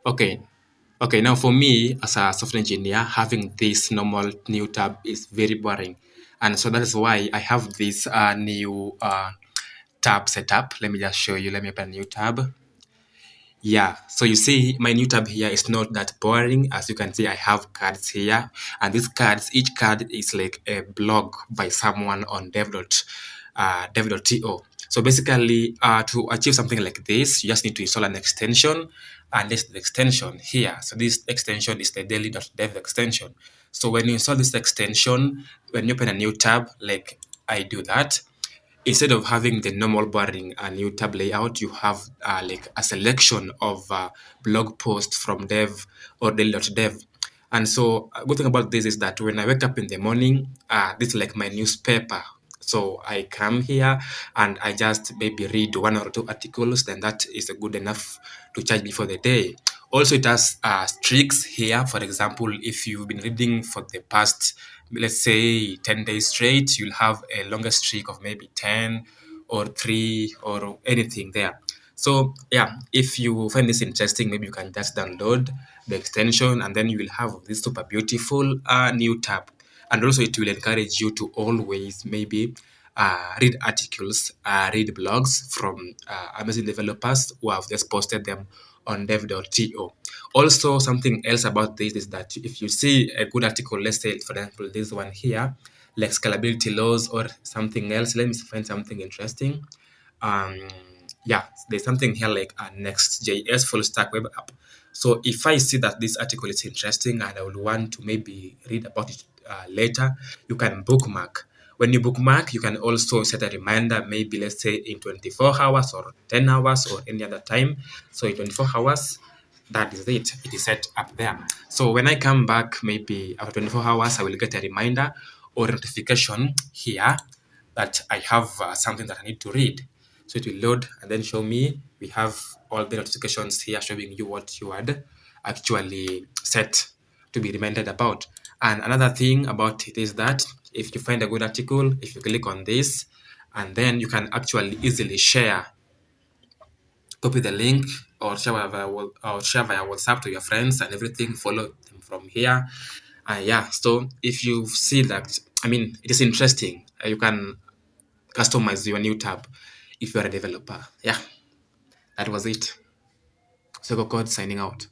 Okay. Okay, now for me as a software engineer, having this normal new tab is very boring. And so that is why I have this new tab set up. Let me just show you. Let me open a new tab. Yeah, so you see my new tab here is not that boring. As you can see, I have cards here, and these cards, each card is like a blog by someone on dev.to. So basically, to achieve something like this, you just need to install an extension, and this is the extension here. So this extension is the daily.dev extension. So when you install this extension, when you open a new tab, like I do that, instead of having the normal boring new tab layout, you have like a selection of blog posts from dev or daily.dev. And so a good thing about this is that when I wake up in the morning, this is like my newspaper. So I come here and I just maybe read one or two articles, then that is good enough to charge me for the day. Also, it has streaks here. For example, if you've been reading for the past, let's say, 10 days straight, you'll have a longer streak of maybe 10 or 3 or anything there. So, yeah, if you find this interesting, maybe you can just download the extension and then you will have this super beautiful new tab. And also, it will encourage you to always maybe read articles, read blogs from amazing developers who have just posted them on dev.to. Also, something else about this is that if you see a good article, let's say, for example, this one here, like scalability laws or something else, let me find something interesting. Um, yeah, there's something here like a Next.js full stack web app. So if I see that this article is interesting and I will want to maybe read about it later, you can bookmark. When you bookmark, you can also set a reminder, maybe let's say in 24 hours or 10 hours or any other time. So in 24 hours, that is it. It is set up there. So when I come back, maybe after 24 hours, I will get a reminder or notification here that I have something that I need to read. So it will load and then show me we have all the notifications here showing you what you had actually set to be reminded about. And another thing about it is that if you find a good article, if you click on this, and then you can actually easily share, copy the link or share via WhatsApp to your friends and everything, follow them from here. Yeah, so if you see that, I mean, it is interesting, you can customize your new tab if you're a developer. Yeah, that was it. Soko Code signing out.